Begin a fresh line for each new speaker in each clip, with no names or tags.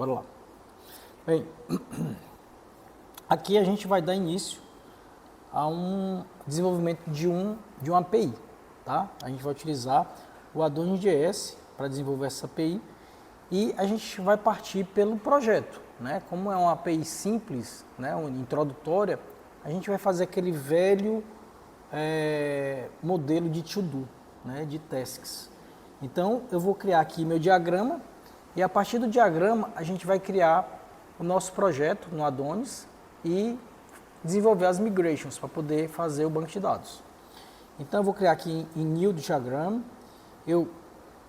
bora lá. Bem, aqui a gente vai dar início a um desenvolvimento de uma API, tá? A gente vai utilizar o Adonis.js para desenvolver essa API e a gente vai partir pelo projeto, né? Como é uma API simples, né, introdutória, a gente vai fazer aquele velho modelo de to-do, né, de tasks. Então, eu vou criar aqui meu diagrama e a partir do diagrama a gente vai criar o nosso projeto no Adonis e desenvolver as migrations para poder fazer o banco de dados. Então, eu vou criar aqui em New Diagram, eu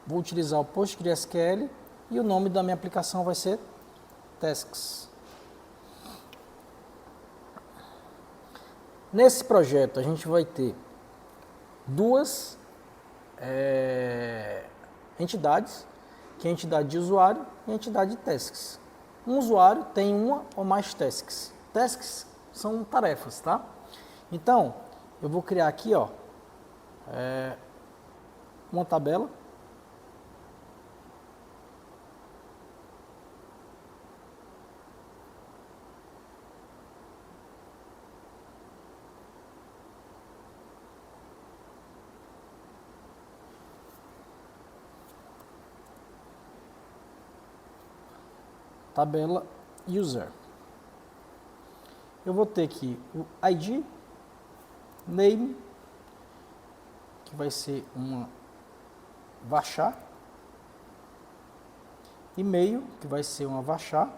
vou utilizar o PostgreSQL e o nome da minha aplicação vai ser Tasks. Nesse projeto, a gente vai ter duas entidades, que é a entidade de usuário e a entidade de tasks. Um usuário tem uma ou mais tasks. Tasks são tarefas, tá? Então, eu vou criar aqui, ó, uma tabela. Tabela user. Eu vou ter aqui o ID, name, que vai ser uma varchar, e-mail, que vai ser uma varchar.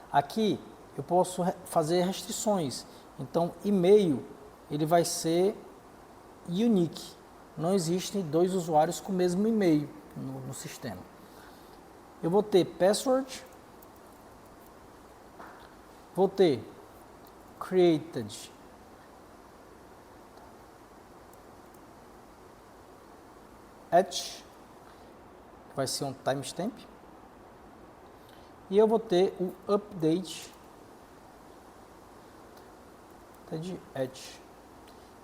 Aqui eu posso fazer restrições. Então, e-mail, ele vai ser unique. Não existem dois usuários com o mesmo e-mail no sistema. Eu vou ter password, vou ter created at, que vai ser um timestamp, e eu vou ter o update at,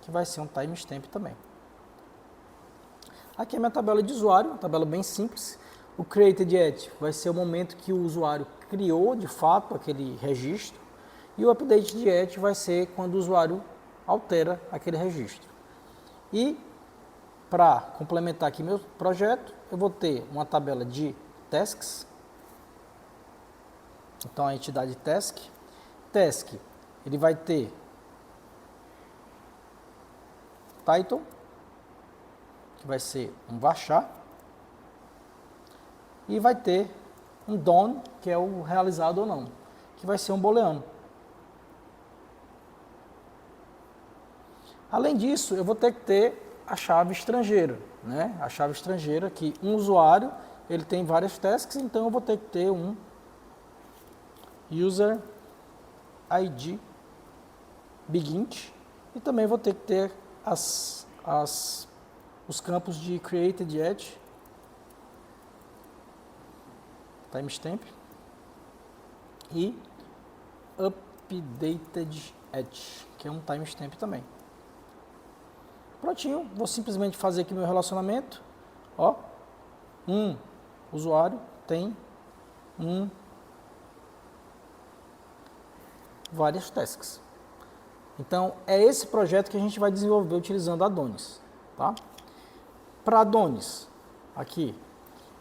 que vai ser um timestamp também. Aqui é a minha tabela de usuário, uma tabela bem simples. O created at vai ser o momento que o usuário criou de fato aquele registro e o update de at vai ser quando o usuário altera aquele registro. E para complementar aqui meu projeto, eu vou ter uma tabela de tasks. Então a entidade task, ele vai ter title, que vai ser um varchar, e vai ter um done, que é o realizado ou não, que vai ser um booleano. Além disso, eu vou ter que ter a chave estrangeira, né? A chave estrangeira que um usuário, ele tem várias tasks, então eu vou ter que ter um user ID begint e também vou ter que ter os campos de created at, timestamp e updated at, que é um timestamp também. Prontinho, vou simplesmente fazer aqui meu relacionamento. Ó, um usuário tem várias tasks. Então, é esse projeto que a gente vai desenvolver utilizando Adonis, tá? Para Adonis, aqui,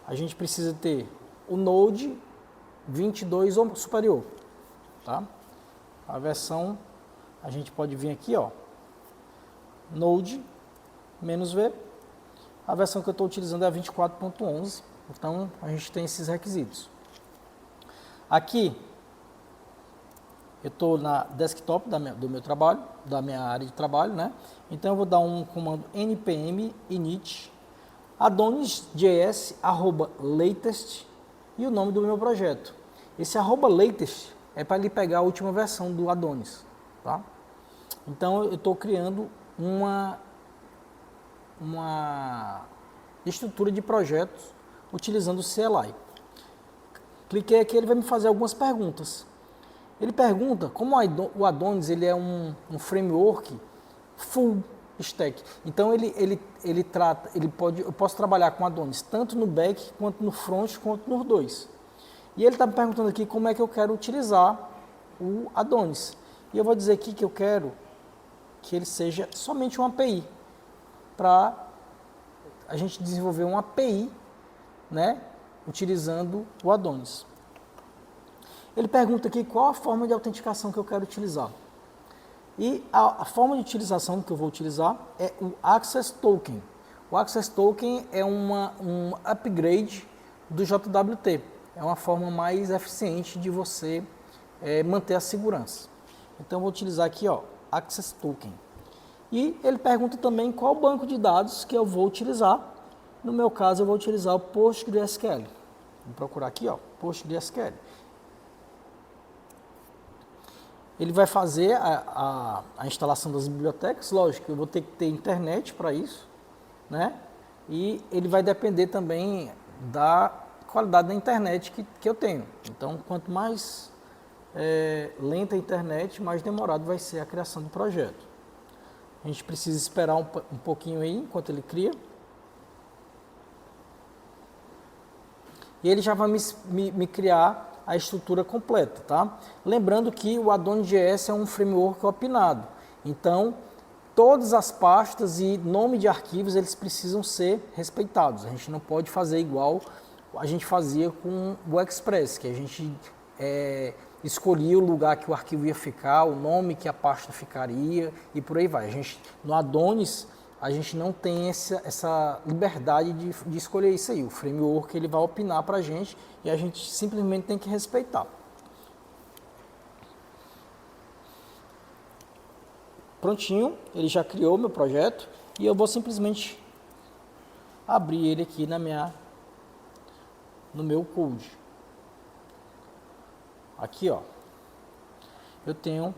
a gente precisa ter o Node 22 ou superior, tá? A versão, a gente pode vir aqui, ó, Node -v. A versão que eu estou utilizando é a 24.11, então a gente tem esses requisitos. Aqui, eu estou na desktop do meu trabalho, da minha área de trabalho, né? Então eu vou dar um comando npm init adonis.js @latest e o nome do meu projeto. Esse @latest é para ele pegar a última versão do Adonis, tá? Então eu estou criando uma estrutura de projetos utilizando o CLI. Cliquei aqui, ele vai me fazer algumas perguntas. Ele pergunta como o Adonis ele é um framework full, stack. Então eu posso trabalhar com Adonis tanto no back, quanto no front, quanto nos dois. E ele está me perguntando aqui como é que eu quero utilizar o Adonis. E eu vou dizer aqui que eu quero que ele seja somente uma API, para a gente desenvolver uma API, né, utilizando o Adonis. Ele pergunta aqui qual a forma de autenticação que eu quero utilizar. E a forma de utilização que eu vou utilizar é o Access Token. O Access Token é um upgrade do JWT. É uma forma mais eficiente de você manter a segurança. Então, eu vou utilizar aqui, ó, Access Token. E ele pergunta também qual banco de dados que eu vou utilizar. No meu caso, eu vou utilizar o PostgreSQL. Vou procurar aqui, ó, PostgreSQL. Ele vai fazer a instalação das bibliotecas, lógico, eu vou ter que ter internet para isso, né? E ele vai depender também da qualidade da internet que eu tenho. Então, quanto mais lenta a internet, mais demorado vai ser a criação do projeto. A gente precisa esperar um pouquinho aí, enquanto ele cria. E ele já vai me criar a estrutura completa, tá? Lembrando que o Adonis.js é um framework opinado. Então, todas as pastas e nome de arquivos, eles precisam ser respeitados. A gente não pode fazer igual a gente fazia com o Express, que a gente escolhia o lugar que o arquivo ia ficar, o nome que a pasta ficaria e por aí vai. No Adonis, a gente não tem essa liberdade de escolher isso aí. O framework ele vai opinar para a gente e a gente simplesmente tem que respeitar. Prontinho, ele já criou meu projeto e eu vou simplesmente abrir ele aqui no meu code. Aqui, ó, eu tenho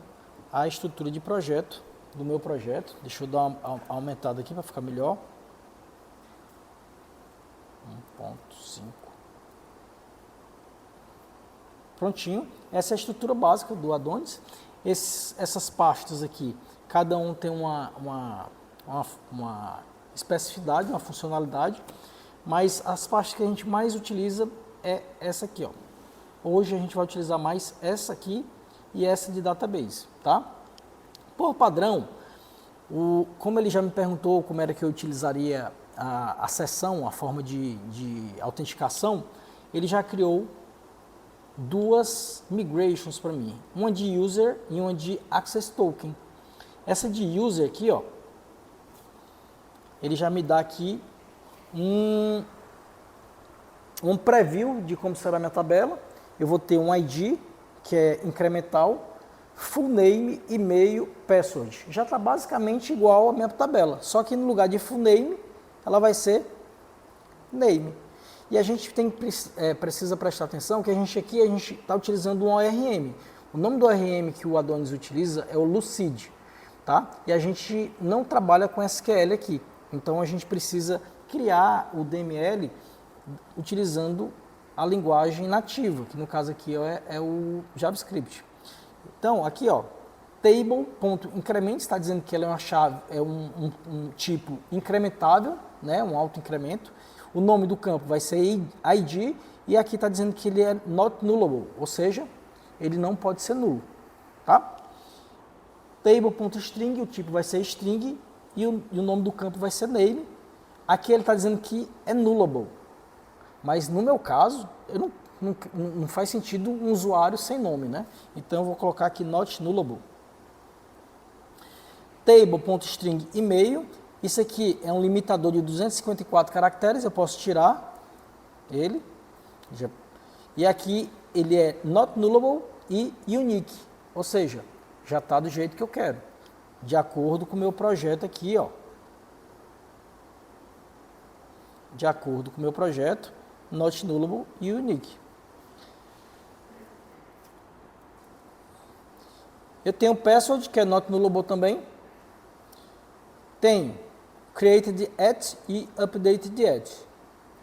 a estrutura de projeto do meu projeto. Deixa eu dar uma aumentada aqui para ficar melhor. 1.5. Prontinho. Essa é a estrutura básica do Adonis. Essas pastas aqui, cada um tem uma especificidade, uma funcionalidade, mas as pastas que a gente mais utiliza é essa aqui, ó. Hoje a gente vai utilizar mais essa aqui e essa de database, tá? Por padrão, como ele já me perguntou como era que eu utilizaria a sessão, a forma de autenticação, ele já criou duas migrations para mim, uma de user e uma de access token. Essa de user aqui, ó, ele já me dá aqui um preview de como será a minha tabela. Eu vou ter um ID, que é incremental, full name, e-mail, password. Já está basicamente igual à minha tabela, só que no lugar de full name, ela vai ser name. E a gente precisa prestar atenção que a gente está utilizando um ORM. O nome do ORM que o Adonis utiliza é o Lucid, tá? E a gente não trabalha com SQL aqui. Então a gente precisa criar o DML utilizando a linguagem nativa, que no caso aqui é o JavaScript. Então, aqui, ó, table.increment está dizendo que ela é uma chave, é um tipo incrementável, né, um autoincremento. O nome do campo vai ser ID e aqui está dizendo que ele é not nullable, ou seja, ele não pode ser nulo, tá? Table.string, o tipo vai ser string e o nome do campo vai ser name. Aqui ele está dizendo que é nullable, mas no meu caso, não faz sentido um usuário sem nome, né? Então eu vou colocar aqui not nullable. Table.string e-mail, isso aqui é um limitador de 254 caracteres, eu posso tirar ele. E aqui ele é not nullable e unique, ou seja, já está do jeito que eu quero, de acordo com o meu projeto aqui, ó. De acordo com o meu projeto, not nullable e unique. Eu tenho password, que é not nullable também. Tem created at e updated at.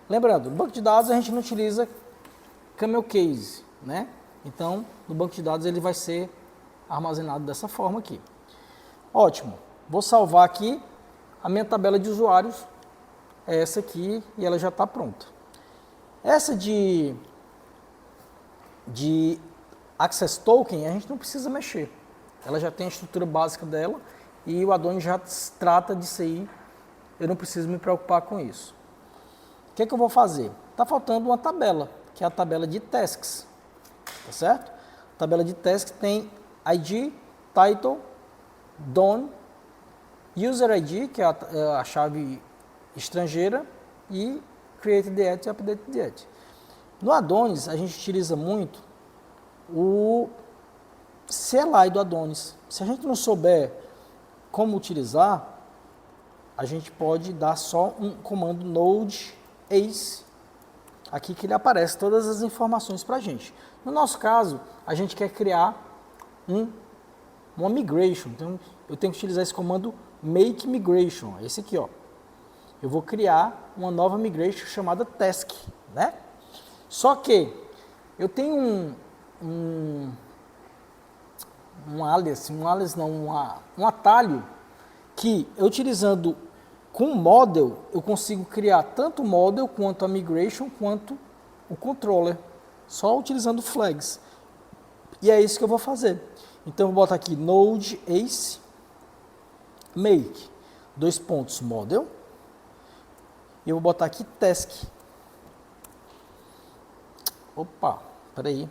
Lembrando, no banco de dados a gente não utiliza camel case, né? Então, no banco de dados ele vai ser armazenado dessa forma aqui. Ótimo. Vou salvar aqui a minha tabela de usuários é essa aqui e ela já está pronta. Essa de Access Token, a gente não precisa mexer. Ela já tem a estrutura básica dela e o Adonis já trata disso aí. Eu não preciso me preocupar com isso. O que é que eu vou fazer? Está faltando uma tabela, que é a tabela de tasks. Tá certo? A tabela de tasks tem ID, title, DON, User ID, que é a chave estrangeira, e Create the e Update the No Adonis, a gente utiliza muito o CLI do Adonis. Se a gente não souber como utilizar, a gente pode dar só um comando node ace, aqui que ele aparece todas as informações para a gente. No nosso caso, a gente quer criar uma migration, então eu tenho que utilizar esse comando make migration, esse aqui, ó. Eu vou criar uma nova migration chamada task, né? Só que eu tenho um atalho que, utilizando com model, eu consigo criar tanto o model quanto a migration, quanto o controller, só utilizando flags. E é isso que eu vou fazer. Então eu vou botar aqui node ace make model e eu vou botar aqui task. Opa, peraí.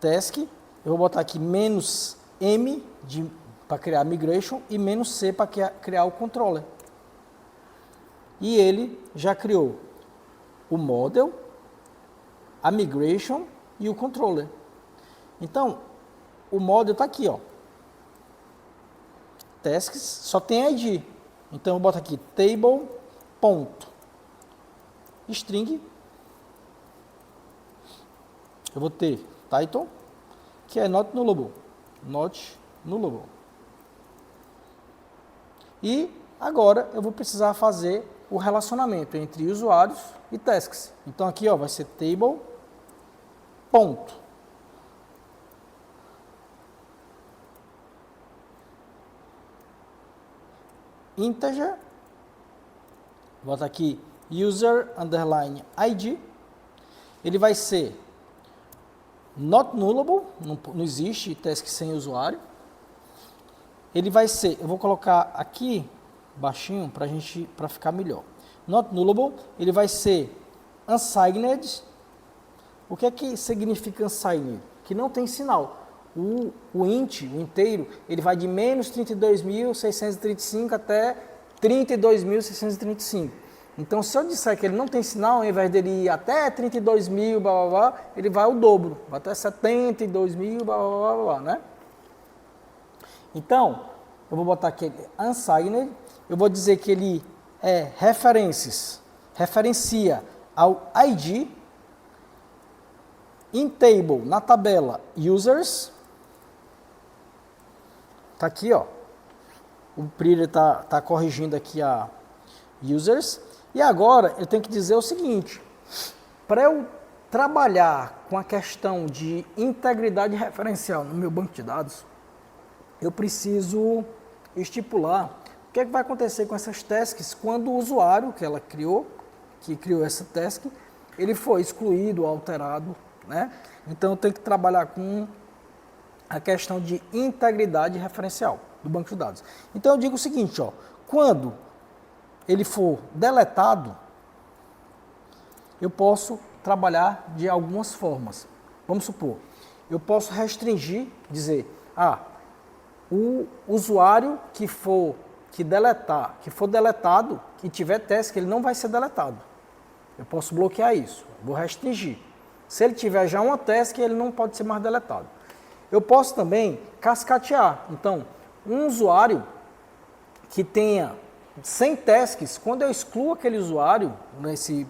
Task, eu vou botar aqui menos M para criar migration e menos C para criar o controller. E ele já criou o model, a migration e o controller. Então, o model está aqui, ó. Tasks só tem ID. Então eu boto aqui table ponto string. Eu vou ter title, que é not nullable. Not nullable. E agora eu vou precisar fazer o relacionamento entre usuários e tasks. Então aqui, ó, vai ser table ponto integer, vou botar aqui user underline ID, ele vai ser not nullable, não existe task sem usuário, ele vai ser, eu vou colocar aqui baixinho para ficar melhor, not nullable, ele vai ser unsigned. O que é que significa unsigned? Que não tem sinal. O int, o inteiro, ele vai de menos 32.635 até 32.635. Então, se eu disser que ele não tem sinal, ao invés dele ir até 32.000, blá, blá, blá, ele vai ao dobro, vai até 72.000, blá, blá, blá, blá, né? Então, eu vou botar aqui unsigned, eu vou dizer que ele é referencia ao ID, in table, na tabela users, tá aqui, ó, o Prire tá corrigindo aqui a users, e agora eu tenho que dizer o seguinte, para eu trabalhar com a questão de integridade referencial no meu banco de dados, eu preciso estipular o que é que vai acontecer com essas tasks quando o usuário que criou essa task, ele foi excluído, alterado, né? Então eu tenho que trabalhar com a questão de integridade referencial do banco de dados. Então eu digo o seguinte, ó, quando ele for deletado, eu posso trabalhar de algumas formas. Vamos supor, eu posso restringir, dizer, o usuário que for deletado, que tiver task, ele não vai ser deletado. Eu posso bloquear isso, vou restringir. Se ele tiver já uma task, ele não pode ser mais deletado. Eu posso também cascatear. Então, um usuário que tenha 100 tasks, quando eu excluo aquele usuário nesse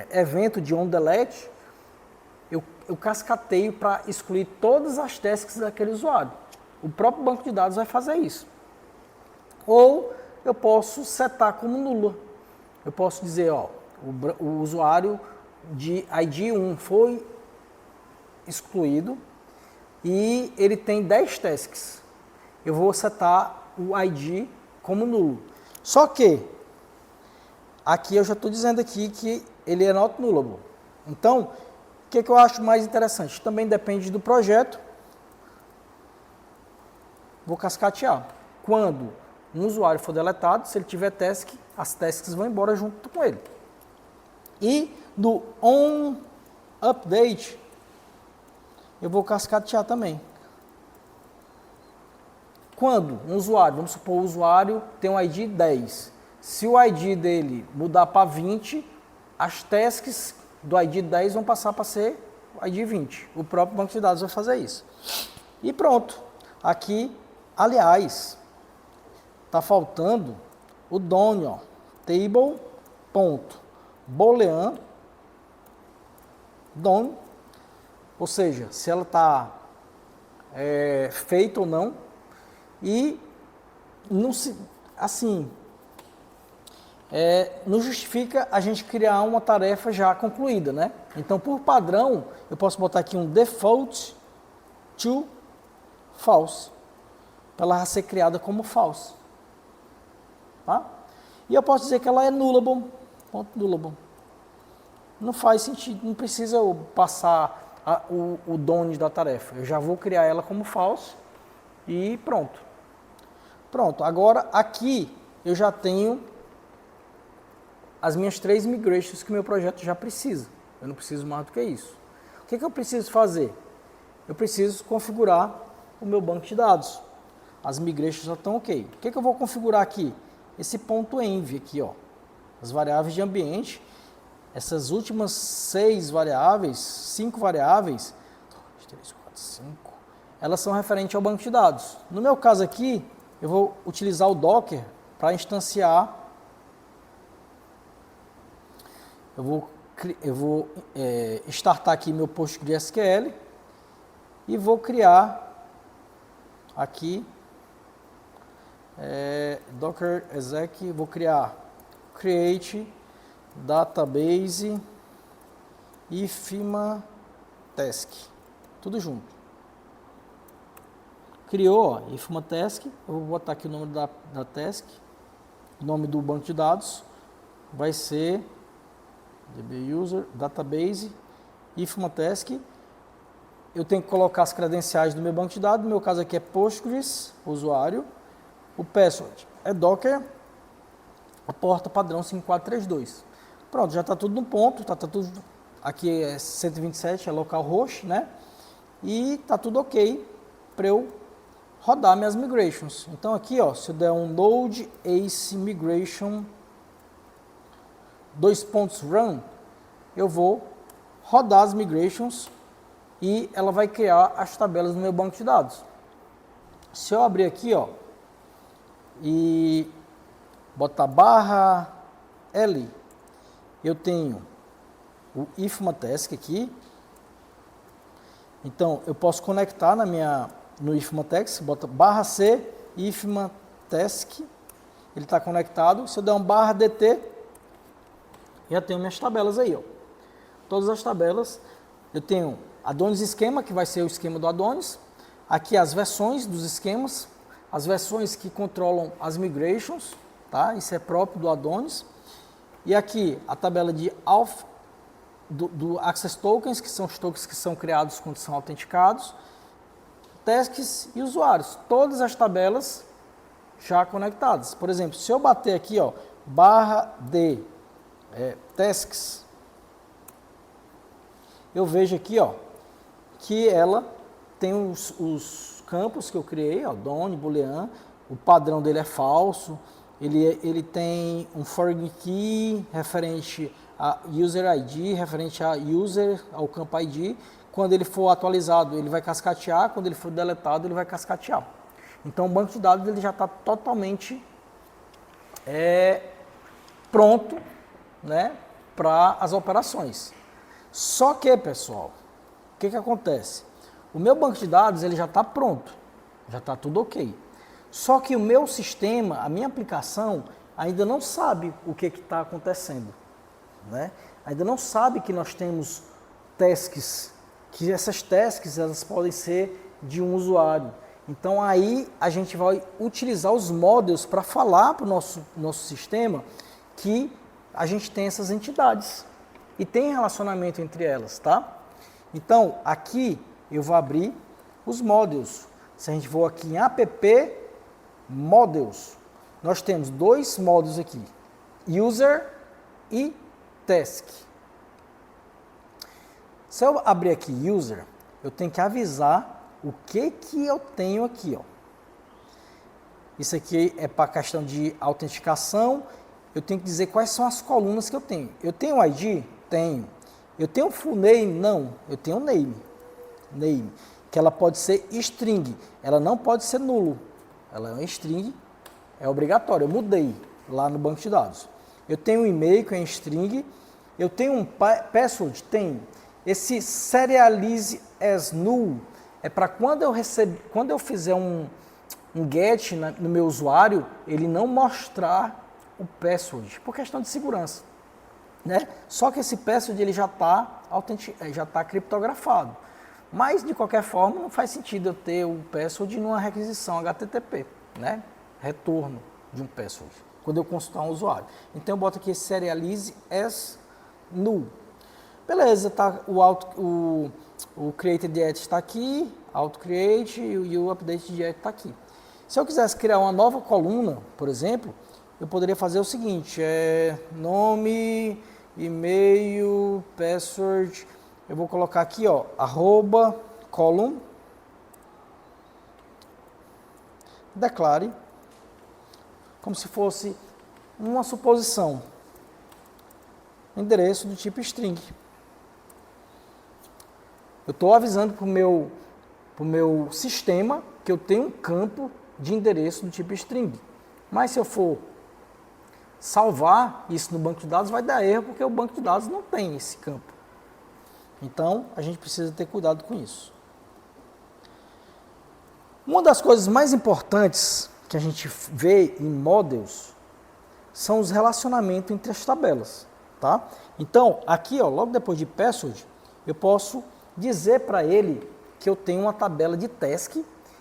evento de onDelete, eu cascateio para excluir todas as tasks daquele usuário. O próprio banco de dados vai fazer isso. Ou eu posso setar como nula. Eu posso dizer, ó, o usuário de ID 1 foi excluído e ele tem 10 tasks. Eu vou setar o ID como nulo. Só que, aqui eu já estou dizendo aqui que ele é not nullable. Então, o que eu acho mais interessante? Também depende do projeto. Vou cascatear. Quando um usuário for deletado, se ele tiver task, as tasks vão embora junto com ele. E no onUpdate, eu vou cascatear também. Quando um usuário, vamos supor, o usuário tem um ID 10. Se o ID dele mudar para 20, as tasks do ID 10 vão passar para ser o ID 20. O próprio banco de dados vai fazer isso. E pronto. Aqui, aliás, está faltando o Done, ó, table.boolean Done, ou seja, se ela está feita ou não, e não se, assim, não justifica a gente criar uma tarefa já concluída, né? Então, por padrão, eu posso botar aqui um default to false, para ela ser criada como false. Tá? E eu posso dizer que ela é nullable, ponto nullable. Não faz sentido, não precisa eu passar o done da tarefa. Eu já vou criar ela como false e pronto. Pronto, agora aqui eu já tenho as minhas 3 migrations que o meu projeto já precisa. Eu não preciso mais do que isso. O que eu preciso fazer? Eu preciso configurar o meu banco de dados. As migrations já estão ok. O que eu vou configurar aqui? Esse ponto env aqui, ó. As variáveis de ambiente. Essas últimas 6 variáveis, 5 variáveis, 2, 3, 4, 5, elas são referentes ao banco de dados. No meu caso aqui, eu vou utilizar o Docker para instanciar. Eu vou startar aqui meu PostgreSQL e vou criar aqui Docker exec, vou criar create database ifma task, tudo junto. Criou, ó, ifma task, eu vou botar aqui o nome da task, o nome do banco de dados vai ser dbuser database ifma task. Eu tenho que colocar as credenciais do meu banco de dados, no meu caso aqui é Postgres, usuário, o password é Docker, a porta padrão 5432. Pronto, já está tudo no ponto, tá tudo, aqui é 127, é localhost, né? E está tudo ok para eu rodar minhas migrations. Então aqui, ó, se eu der um load ace migration run, eu vou rodar as migrations e ela vai criar as tabelas no meu banco de dados. Se eu abrir aqui, ó, e botar /L, eu tenho o ifma task aqui. Então eu posso conectar no ifma task, bota /C ifma task, ele está conectado. Se eu der um /dt, já tenho minhas tabelas aí, ó. Todas as tabelas, eu tenho Adonis esquema, que vai ser o esquema do Adonis. Aqui as versões dos esquemas, as versões que controlam as migrations, tá? Isso é próprio do Adonis. E aqui a tabela de do Access Tokens, que são os tokens que são criados quando são autenticados, tasks e usuários. Todas as tabelas já conectadas. Por exemplo, se eu bater aqui, ó, /d tasks, eu vejo aqui, ó, que ela tem os campos que eu criei, ó, Done, Boolean, o padrão dele é falso, ele tem um foreign key referente a user ID, referente a user, ao campo ID. Quando ele for atualizado, ele vai cascatear, quando ele for deletado, ele vai cascatear. Então, o banco de dados ele já está totalmente pronto, né, para as operações. Só que, pessoal, o que acontece? O meu banco de dados ele já está pronto, já está tudo ok. Só que o meu sistema, a minha aplicação, ainda não sabe o que está acontecendo, né? Ainda não sabe que nós temos tasks, que essas tasks elas podem ser de um usuário. Então aí a gente vai utilizar os models para falar para o nosso sistema que a gente tem essas entidades e tem relacionamento entre elas, tá? Então aqui eu vou abrir os models. Se a gente for aqui em app models, nós temos dois modos aqui, user e task. Se eu abrir aqui user, eu tenho que avisar o que eu tenho aqui, ó. Isso aqui é para questão de autenticação. Eu tenho que dizer quais são as colunas que eu tenho. Eu tenho ID? Tenho. Eu tenho full name? Não. Eu tenho name. Name. Que ela pode ser string. Ela não pode ser nulo. Ela é uma string. É obrigatório. Eu mudei lá no banco de dados. Eu tenho um e-mail que é string. Eu tenho um password? Tenho. Esse serialize as null é para quando eu fizer um get no meu usuário, ele não mostrar o password, por questão de segurança, né? Só que esse password ele já está criptografado. Mas de qualquer forma não faz sentido eu ter o password numa requisição HTTP, né? Retorno de um password quando eu consultar um usuário. Então eu boto aqui serialize as null. Beleza, tá, o created yet está aqui, auto create e o update yet está aqui. Se eu quisesse criar uma nova coluna, por exemplo, eu poderia fazer o seguinte, nome, e-mail, password, eu vou colocar aqui, ó, @column, declare, como se fosse uma suposição, endereço do tipo string. Eu estou avisando para o meu sistema que eu tenho um campo de endereço do tipo string. Mas se eu for salvar isso no banco de dados, vai dar erro, porque o banco de dados não tem esse campo. Então, a gente precisa ter cuidado com isso. Uma das coisas mais importantes que a gente vê em models são os relacionamentos entre as tabelas, tá? Então, aqui, ó, logo depois de password, eu posso dizer para ele que eu tenho uma tabela de task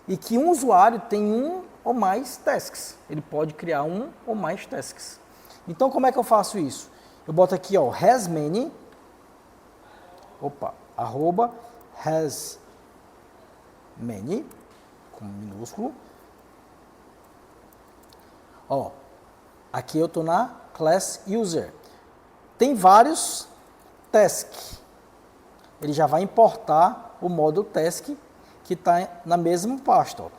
e que um usuário tem um ou mais tasks. Ele pode criar um ou mais tasks. Então, como é que eu faço isso? Eu boto aqui, ó, has many, has many, com minúsculo. Ó, aqui eu estou na class user. Tem vários tasks. Ele já vai importar o módulo task que está na mesma pasta. Ó.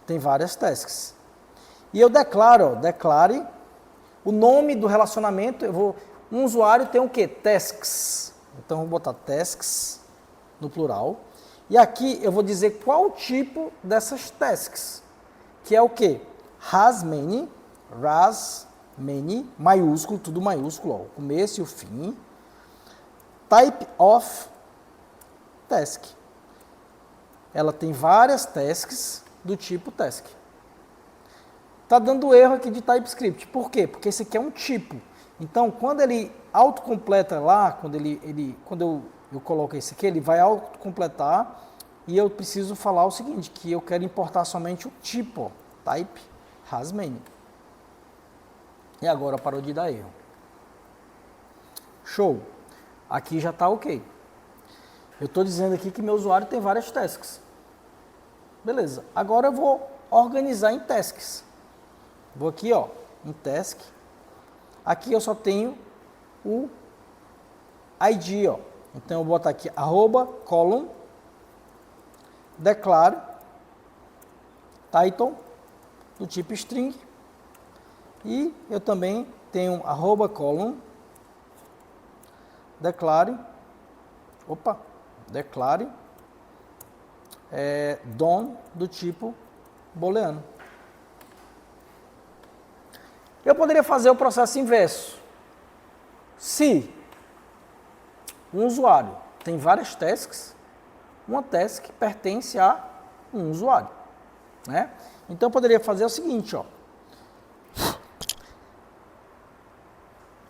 Tem várias tasks. E eu declaro, declare o nome do relacionamento. Um usuário tem o quê? Tasks. Então, eu vou botar tasks no plural. E aqui eu vou dizer qual o tipo dessas tasks. Que é o quê? Has many, maiúsculo, tudo maiúsculo, ó, o começo e o fim. Type of task. Ela tem várias tasks do tipo task. Está dando erro aqui de TypeScript. Por quê? Porque esse aqui é um tipo. Então, quando ele autocompleta lá, quando eu coloco esse aqui, ele vai autocompletar e eu preciso falar o seguinte, que eu quero importar somente o tipo, ó, type has many. E agora parou de dar erro. Show. Aqui já está ok. Eu estou dizendo aqui que meu usuário tem várias tasks. Beleza. Agora eu vou organizar em tasks. Vou aqui, ó, em task. Aqui eu só tenho o ID, ó. Então eu vou botar aqui @column declare title do tipo string. E eu também tenho @column declare DOM do tipo booleano. Eu poderia fazer o processo inverso. Se um usuário tem várias tasks, uma task pertence a um usuário, né? Então eu poderia fazer o seguinte, ó.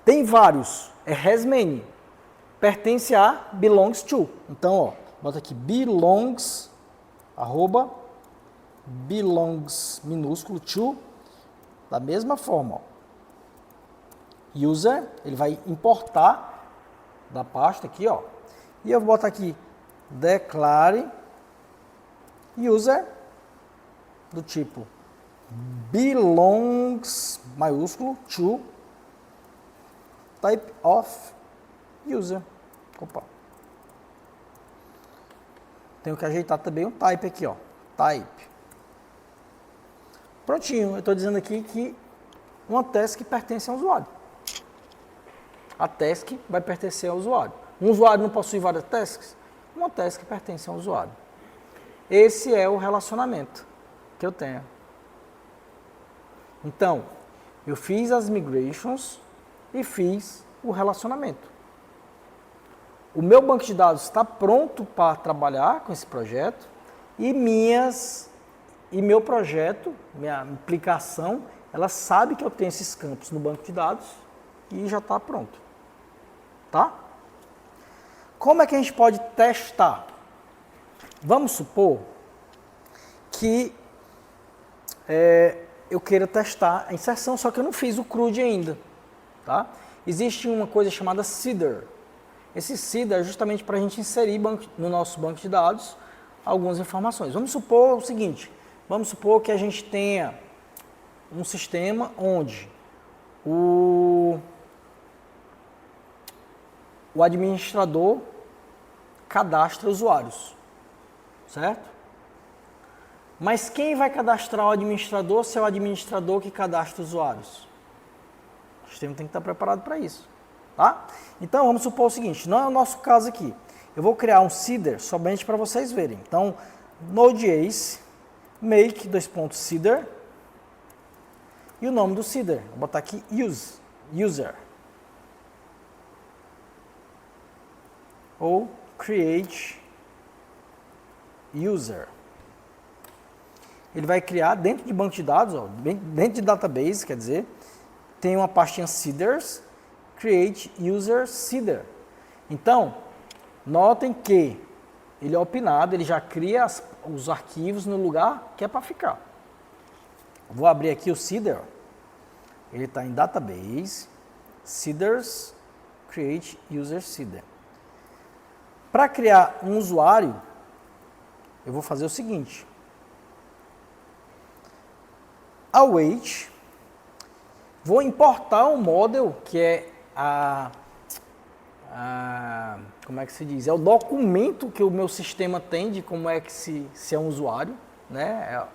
Tem vários, has many, pertence a belongs to. Então, ó, bota aqui belongs, arroba, belongs minúsculo to, da mesma forma, ó. User, ele vai importar da pasta aqui, ó. E eu vou botar aqui declare user do tipo belongs maiúsculo to type of user. Opa. Tenho que ajeitar também o type aqui, ó. Type. Prontinho, eu estou dizendo aqui que uma task pertence ao usuário. A task vai pertencer ao usuário. Um usuário não possui várias tasks? Uma task pertence ao usuário. Esse é o relacionamento que eu tenho. Então, eu fiz as migrations e fiz o relacionamento. O meu banco de dados está pronto para trabalhar com esse projeto e meu projeto, minha aplicação, ela sabe que eu tenho esses campos no banco de dados e já está pronto. Tá? Como é que a gente pode testar? Vamos supor que eu queira testar a inserção, só que eu não fiz o CRUD ainda. Tá? Existe uma coisa chamada seeder. Esse seeder é justamente para a gente inserir no nosso banco de dados algumas informações. Vamos supor o seguinte, vamos supor que a gente tenha um sistema onde o administrador cadastra usuários, certo? Mas quem vai cadastrar o administrador se é o administrador que cadastra usuários? O sistema tem que estar preparado para isso, tá? Então, vamos supor o seguinte, não é o nosso caso aqui. Eu vou criar um seeder somente para vocês verem. Então, Node.js make _seeder e o nome do seeder. Vou botar aqui user. Ou create user. Ele vai criar dentro de banco de dados, ó, dentro de database, quer dizer, tem uma pastinha seeders, create user seeder. Então, notem que ele é opinado, ele já cria os arquivos no lugar que é para ficar. Vou abrir aqui o seeder, ele está em database, seeders, create user seeder. Para criar um usuário, eu vou fazer o seguinte. Await, vou importar um model, que é como é que se diz? É o documento que o meu sistema tem de como é que se é um usuário, né?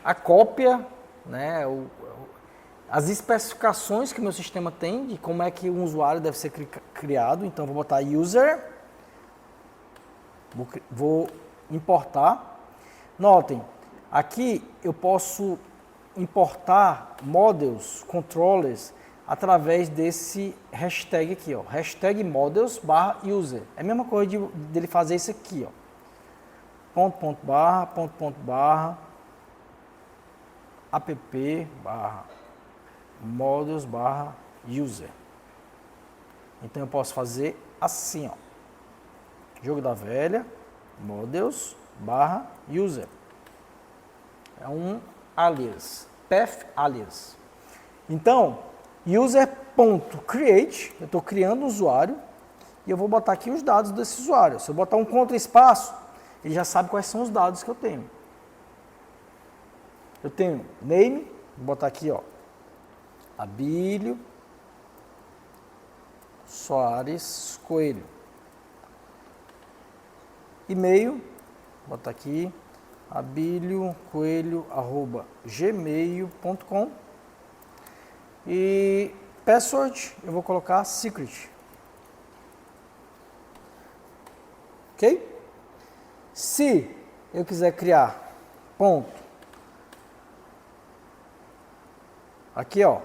A cópia, né? As especificações que o meu sistema tem de como é que um usuário deve ser criado. Então, vou botar user, vou importar. Notem, aqui eu posso importar models, controllers, através desse hashtag aqui, ó, hashtag models/user. É a mesma coisa dele fazer isso aqui, ó. app/models/user. Então eu posso fazer assim, ó. Jogo da velha, models/user. É um alias, path alias. Então, user.create, eu estou criando um usuário e eu vou botar aqui os dados desse usuário. Se eu botar um contra-espaço, ele já sabe quais são os dados que eu tenho. Eu tenho name, vou botar aqui, ó, Abílio Soares Coelho. E-mail, vou botar aqui, abiliocoelho@gmail.com. E password, eu vou colocar secret. Ok? Se eu quiser criar ponto, aqui ó,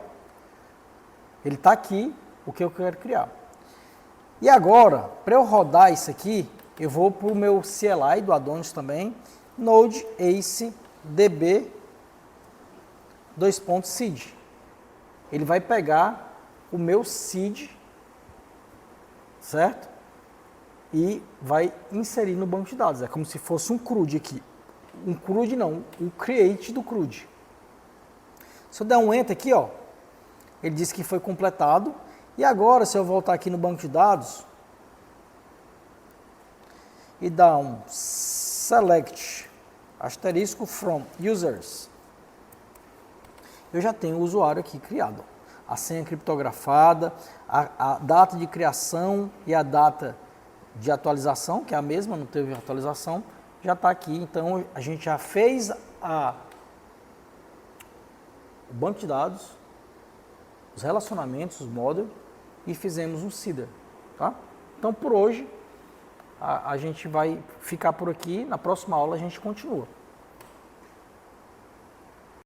ele está aqui, o que eu quero criar. E agora, para eu rodar isso aqui, eu vou para o meu CLI do Adonis também, Node Ace DB _seed. Ele vai pegar o meu seed, certo? e vai inserir no banco de dados. É como se fosse um CRUD aqui. Um CRUD não, um create do CRUD. Se eu der um enter aqui, ó, ele diz que foi completado. E agora, se eu voltar aqui no banco de dados e dar um select asterisco from users, eu já tenho o usuário aqui criado. A senha criptografada, a data de criação e a data de atualização, que é a mesma, não teve atualização, já está aqui. Então, a gente já fez o banco de dados, os relacionamentos, os modelos, e fizemos um seeder. Tá? Então, por hoje, a gente vai ficar por aqui. Na próxima aula, a gente continua.